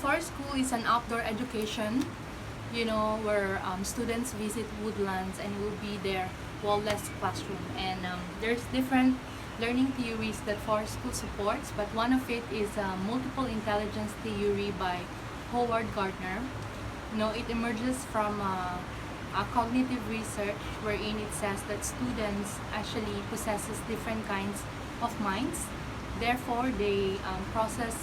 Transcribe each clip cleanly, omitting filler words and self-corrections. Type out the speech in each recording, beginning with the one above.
Forest School is an outdoor education, where students visit woodlands and will be their wall-less classroom. And there's different learning theories that Forest School supports, but one of it is multiple intelligence theory by Howard Gardner. It emerges from a cognitive research wherein it says that students actually possesses different kinds of minds. Therefore, they process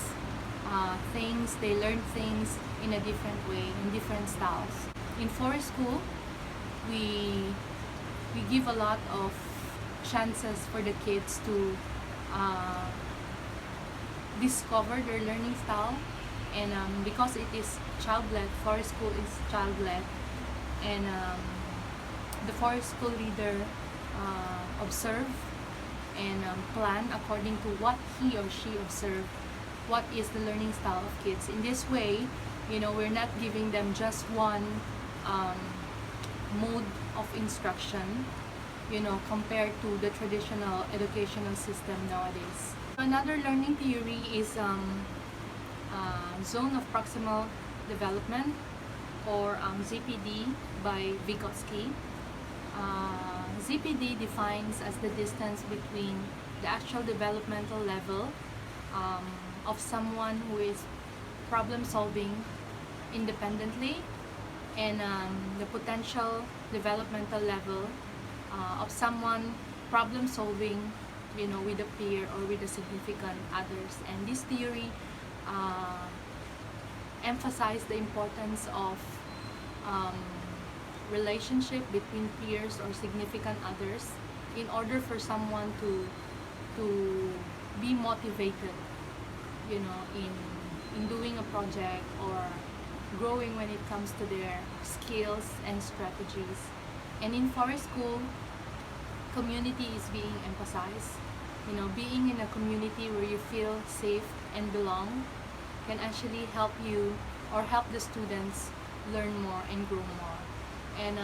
things, they learn things in a different way, in different styles. In Forest School, we give a lot of chances for the kids to discover their learning style, and because it is child-led, Forest School is child-led, and the Forest School leader observe and plan according to what he or she observed, what is the learning style of kids. In this way, we're not giving them just one mode of instruction, compared to the traditional educational system nowadays. Another learning theory is zone of proximal development, or ZPD by Vygotsky. ZPD defines as the distance between the actual developmental level of someone who is problem solving independently, and the potential developmental level of someone problem solving with a peer or with a significant others. And this theory emphasize the importance of relationship between peers or significant others in order for someone to be motivated, in doing a project or growing when it comes to their skills and strategies. And in Forest School, community is being emphasized. Being in a community where you feel safe and belong can actually help you or help the students learn more and grow more. And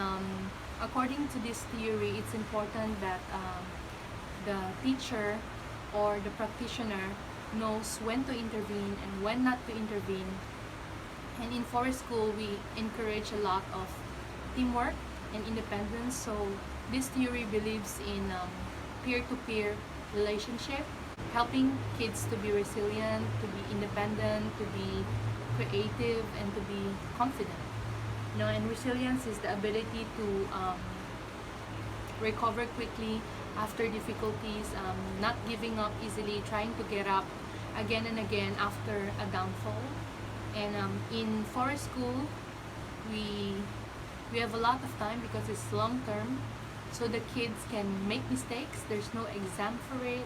according to this theory, it's important that the teacher or the practitioner knows when to intervene and when not to intervene. And in Forest School, we encourage a lot of teamwork and independence. So this theory believes in peer-to-peer relationship, helping kids to be resilient, to be independent, to be creative, and to be confident. And resilience is the ability to recover quickly after difficulties, not giving up easily, trying to get up again and again after a downfall. And in Forest School, we have a lot of time because it's long term, so the kids can make mistakes. There's no exam for it.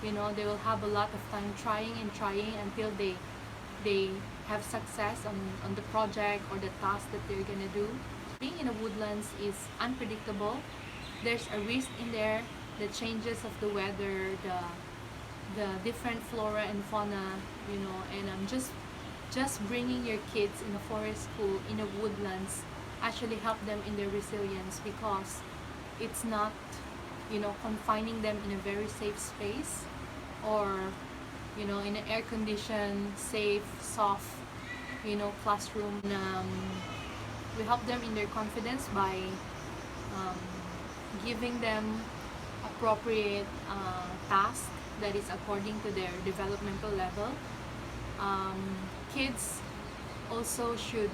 They will have a lot of time trying and trying until they have success on the project or the task that they're gonna do. Being in the woodlands is unpredictable. There's a risk in there, the changes of the weather, the different flora and fauna, and just bringing your kids in a Forest School in the woodlands actually help them in their resilience, because it's not confining them in a very safe space or in an air-conditioned, safe, soft classroom. We help them in their confidence by giving them appropriate tasks that is according to their developmental level. Kids also should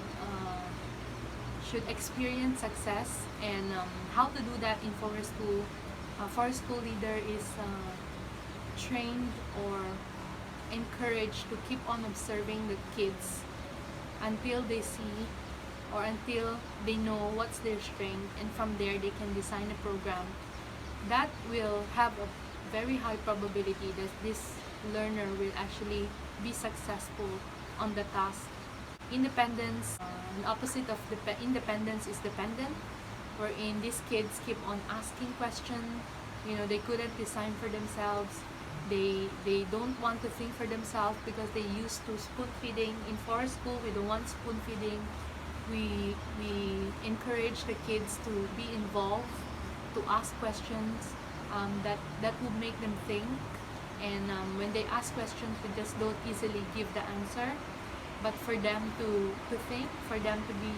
experience success, and how to do that in Forest School. Forest School leader is trained or encouraged to keep on observing the kids until they see or until they know what's their strength, and from there they can design a program that will have a very high probability that this learner will actually be successful on the task. Independence, the opposite of independence is dependent, wherein these kids keep on asking questions. They couldn't design for themselves. They don't want to think for themselves because they used to spoon feeding. In Forest School, we don't want spoon feeding. We encourage the kids to be involved, to ask questions that would make them think. And when they ask questions, we just don't easily give the answer. but for them to think, for them to be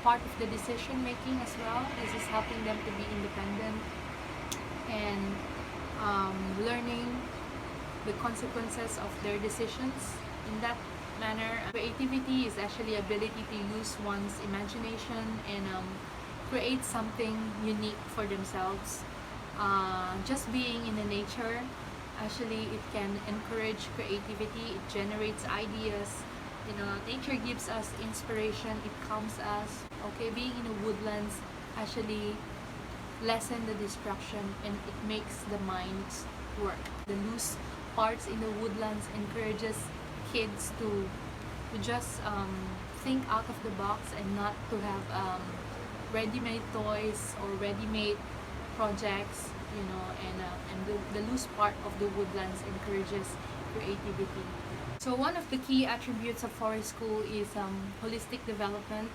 part of the decision making as well. This is helping them to be independent and learning the consequences of their decisions in that manner. Creativity is actually ability to use one's imagination and create something unique for themselves. Just being in the nature, actually it can encourage creativity. It generates ideas. Nature gives us inspiration. It calms us. Okay, being in the woodlands actually lessen the distraction and it makes the minds work. The loose parts in the woodlands encourages kids to just think out of the box and not to have ready-made toys or ready-made projects, and the loose part of the woodlands encourages creativity. So one of the key attributes of forest school is holistic development.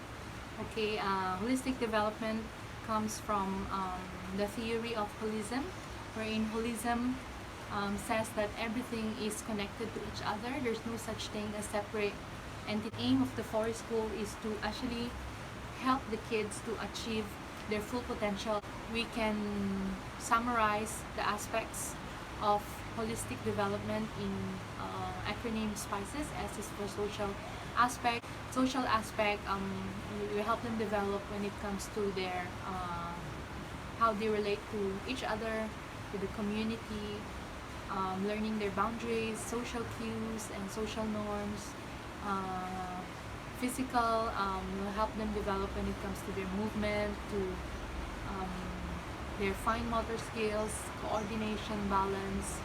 Okay, holistic development comes from the theory of holism, wherein holism says that everything is connected to each other. There's no such thing as separate. And the aim of the forest school is to actually help the kids to achieve their full potential. We can summarize the aspects of holistic development in acronym SPICES. S is for social aspect. Social aspect, we help them develop when it comes to their how they relate to each other, to the community, learning their boundaries, social cues and social norms. Physical, will help them develop when it comes to their movement, to their fine motor skills, coordination, balance.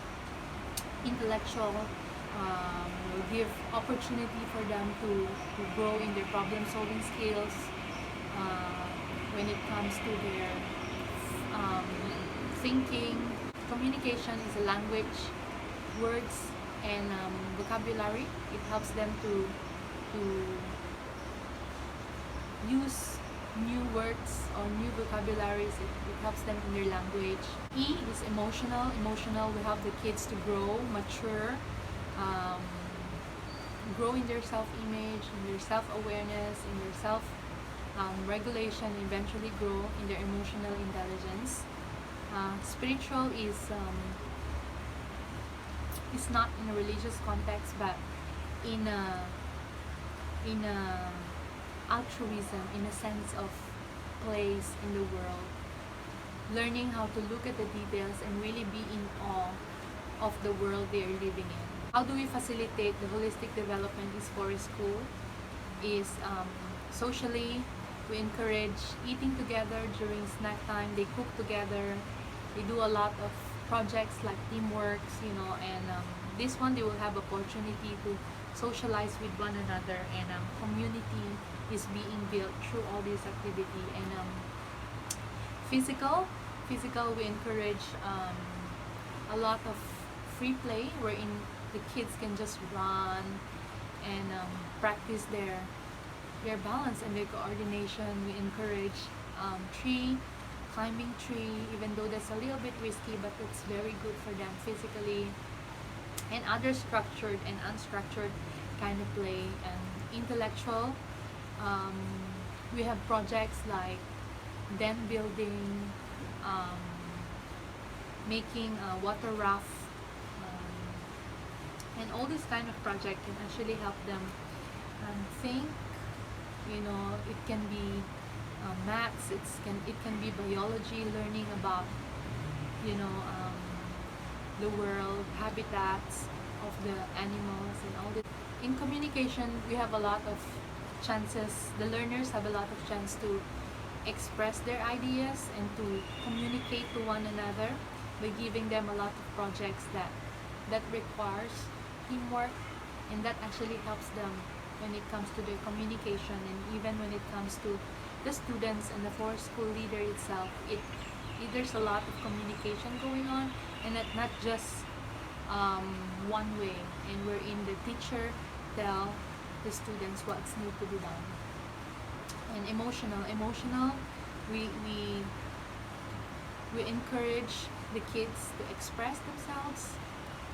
Intellectual, will give opportunity for them to grow in their problem solving skills. When it comes to their thinking, communication is a language, words and vocabulary. It helps them to use new words or new vocabularies. It helps them in their language. E is emotional. Emotional will help the kids to grow, mature, grow in their self-image, in their self-awareness, in their self-regulation, eventually grow in their emotional intelligence. Spiritual is not in a religious context, but in a altruism, in a sense of place in the world, learning how to look at the details and really be in awe of the world they are living in. How do we facilitate the holistic development is forest school? Is socially, we encourage eating together during snack time. They cook together. They do a lot of projects like teamworks, and this one they will have opportunity to socialize with one another, and community is being built through all this activity. And physical, we encourage a lot of free play, wherein the kids can just run and practice their balance and their coordination. We encourage climbing tree, even though that's a little bit risky, but it's very good for them physically. And other structured and unstructured kind of play. And intellectual, we have projects like den building, making a water raft, and all this kind of project can actually help them think. It can be maths, it can be biology, learning about the world, habitats of the animals and all this. In communication, we have a lot of chances, the learners have a lot of chance to express their ideas and to communicate to one another by giving them a lot of projects that requires teamwork, and that actually helps them when it comes to their communication. And even when it comes to the students and the forest school leader itself, there's a lot of communication going on, and not just one way, and wherein the teacher tell the students what's need to be done. And emotional, we encourage the kids to express themselves,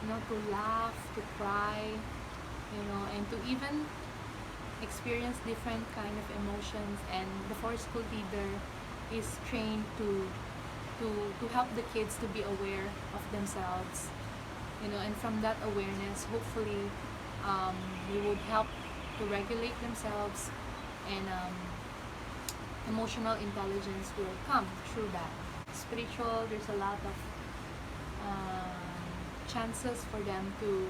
to laugh, to cry, and to even experience different kind of emotions, and the forest school leader is trained to help the kids to be aware of themselves, and from that awareness, hopefully, they would help to regulate themselves, and emotional intelligence will come through that. Spiritual, there's a lot of chances for them to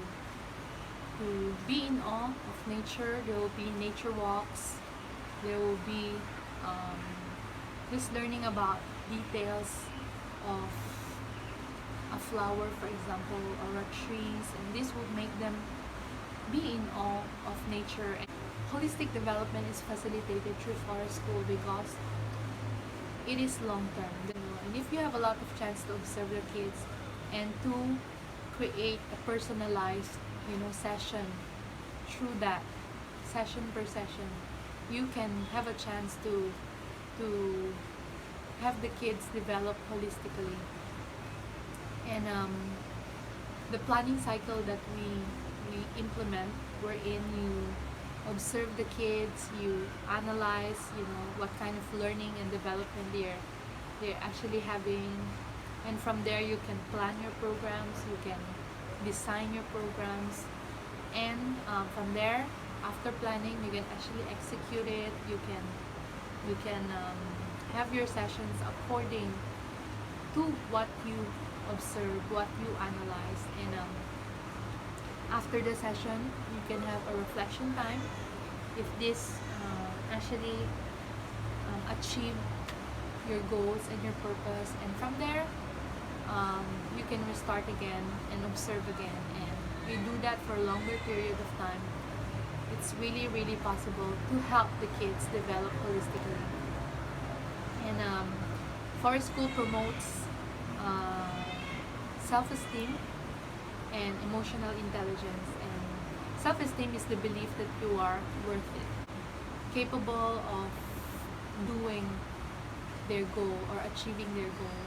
be in awe of nature. There will be nature walks. There will be just learning about details of a flower, for example, or a trees, and this would make them be in awe of nature. And holistic development is facilitated through forest school because it is long term. And if you have a lot of chance to observe the kids and to create a personalized, session, through that session per session, you can have a chance to have the kids develop holistically. And the planning cycle that we implement, wherein you observe the kids, you analyze, what kind of learning and development they're actually having, and from there you can plan your programs, you can design your programs, and from there, after planning, you can actually execute it. You can have your sessions according to what you observe, what you analyze, and after the session, you can have a reflection time if this actually achieve your goals and your purpose, and from there, you can restart again and observe again, and you do that for a longer period of time. It's really, really possible to help the kids develop holistically. And forest school promotes self-esteem and emotional intelligence. And self-esteem is the belief that you are worth it, capable of doing their goal or achieving their goal.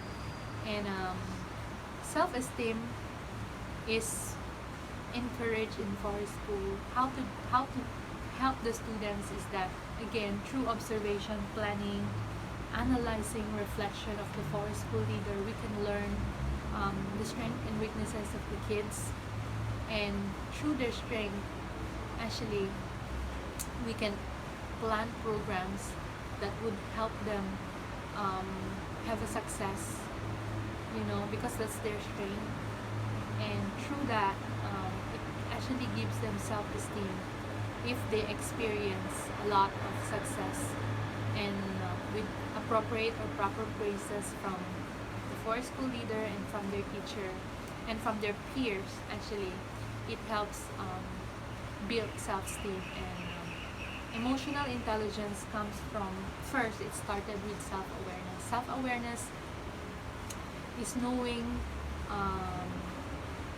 And self-esteem is encouraged in forest school. How to help the students is that, again, through observation, planning, analyzing, reflection of the forest school leader, we can learn the strengths and weaknesses of the kids, and through their strength, actually, we can plan programs that would help them have a success, because that's their strength, and through that, it actually gives them self-esteem if they experience a lot of success, and with appropriate or proper praises from the forest school leader and from their teacher and from their peers. Actually, it helps build self-esteem. And emotional intelligence comes from, first, it started with self-awareness. Self-awareness is knowing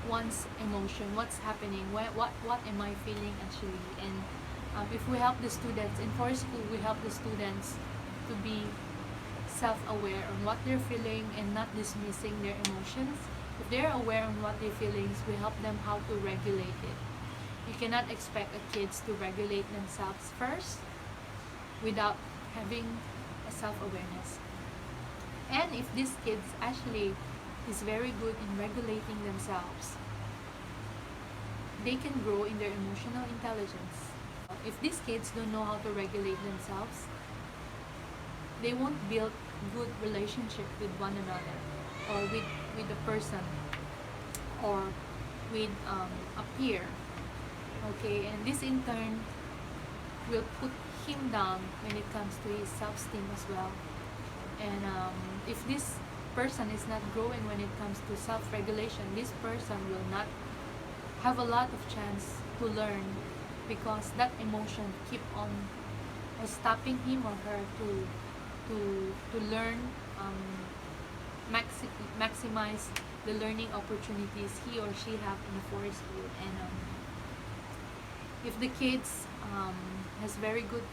one's emotion, what's happening, what am I feeling actually. And if we help the students in forest school, we help the students to be self-aware on what they're feeling and not dismissing their emotions. If they're aware on what they're feeling, we help them how to regulate it. You cannot expect a kids to regulate themselves first without having a self-awareness. And if these kids actually is very good in regulating themselves, they can grow in their emotional intelligence. If these kids don't know how to regulate themselves, they won't build good relationship with one another, or with a person, or with a peer. Okay, and this in turn will put him down when it comes to his self-esteem as well. And if this person is not growing when it comes to self-regulation, this person will not have a lot of chance to learn, because that emotion keep on stopping him or her to learn, maximize the learning opportunities he or she have in the forest school. And if the kids has very good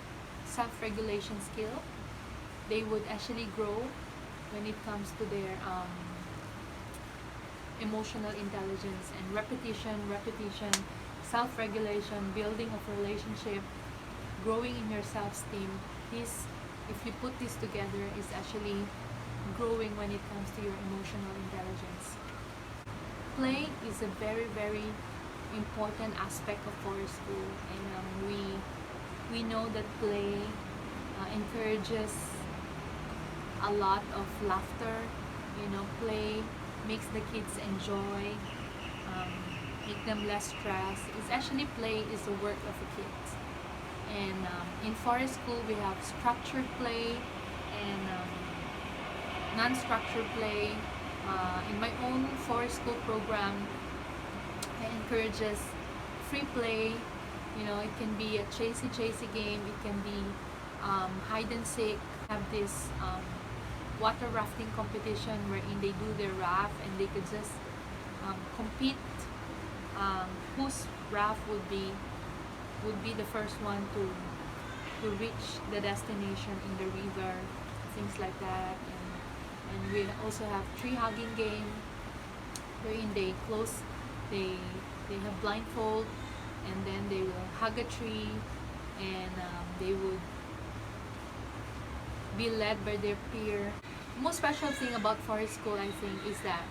self-regulation skill, they would actually grow when it comes to their emotional intelligence, and repetition, self-regulation, building of relationship, growing in your self-esteem. This, if you put this together, is actually growing when it comes to your emotional intelligence. Play is a very, very important aspect of forest school, and we know that play encourages a lot of laughter. Play makes the kids enjoy, um, make them less stressed. It's actually play is the work of the kids. And in forest school we have structured play and non-structured play. In my own forest school program, I encourages free play. It can be a chasey game, it can be hide and seek. Have this water rafting competition wherein they do their raft and they could just compete whose raft would be the first one to reach the destination in the river, things like that. And we also have tree hugging game wherein they have blindfold, and then they will hug a tree, and they would be led by their peer. The most special thing about forest school, I think, is that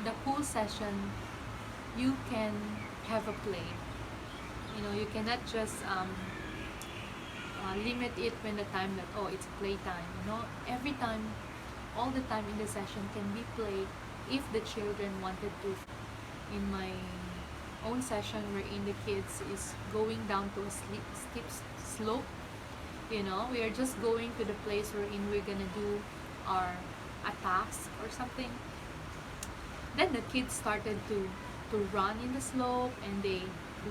the whole session you can have a play. You cannot just limit it when the time that it's playtime. Every time, all the time in the session can be played if the children wanted to. In my own session wherein the kids is going down to a steep slope, we are just going to the place wherein we're gonna do a task or something. Then the kids started to run in the slope, and they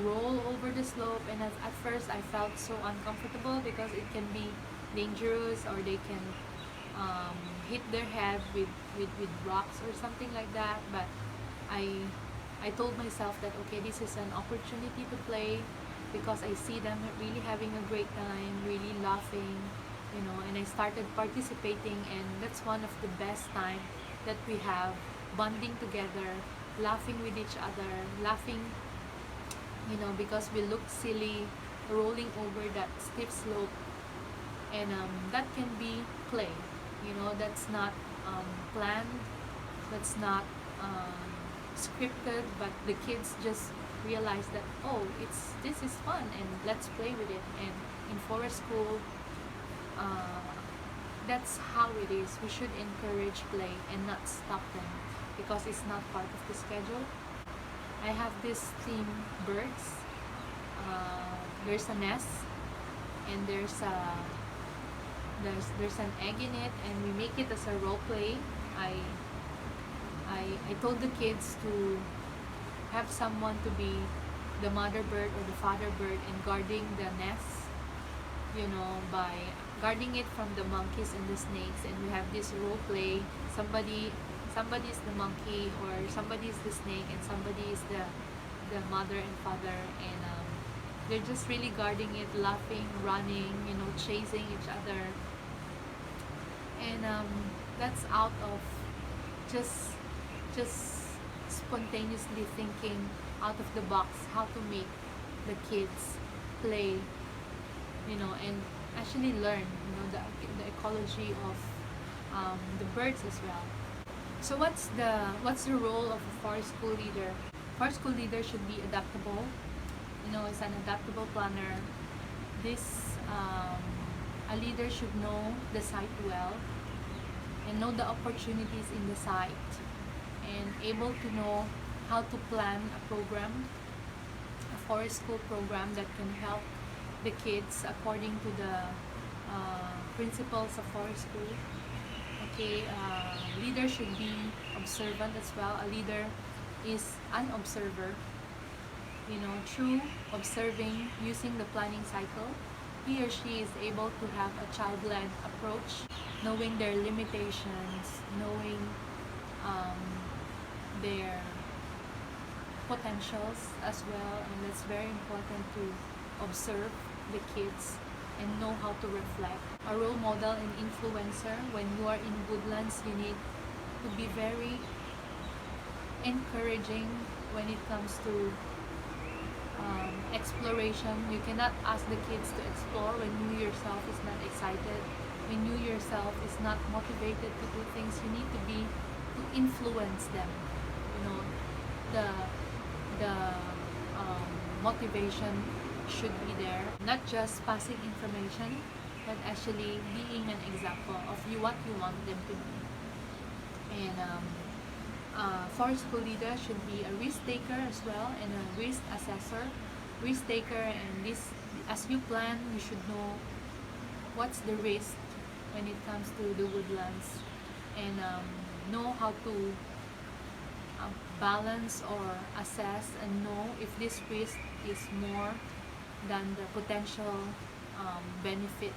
roll over the slope, and at first I felt so uncomfortable because it can be dangerous, or they can hit their head with rocks or something like that. But I told myself that okay, this is an opportunity to play, because I see them really having a great time, really laughing, and I started participating, and that's one of the best time that we have, bonding together, laughing with each other, laughing, because we look silly rolling over that steep slope. And that can be play. That's not planned, that's not scripted, but the kids just realize that this is fun, and let's play with it. And in forest school, that's how it is. We should encourage play and not stop them, because it's not part of the schedule. I have this theme birds. There's a nest, and there's an egg in it, and we make it as a role play. I told the kids to have someone to be the mother bird or the father bird and guarding the nest, by guarding it from the monkeys and the snakes. And we have this role play. Somebody is the monkey, or somebody is the snake, and somebody is the mother and father, and they're just really guarding it, laughing, running, chasing each other. And that's out of just spontaneously thinking out of the box how to make the kids play, and actually learn, the ecology of the birds as well. So what's the role of a forest school leader? Forest school leader should be adaptable. It's an adaptable planner. A leader should know the site well, and know the opportunities in the site, and able to know how to plan a program, a forest school program that can help the kids according to the principles of forest school. Okay, leader should be observant as well. A leader is an observer. Through observing, using the planning cycle, he or she is able to have a child-led approach, knowing their limitations, knowing their potentials as well. And that's very important, to observe the kids and know how to reflect. A role model and influencer. When you are in woodlands, you need to be very encouraging when it comes to exploration. You cannot ask the kids to explore when you yourself is not excited, when you yourself is not motivated to do things. You need to influence them. You know, the the motivation should be there, not just passing information, but actually being an example of what you want them to be. And for school leader should be a risk taker as well, and a risk assessor. Risk taker, and this, as you plan, you should know what's the risk when it comes to the woodlands, and know how to balance or assess and know if this risk is more than the potential benefit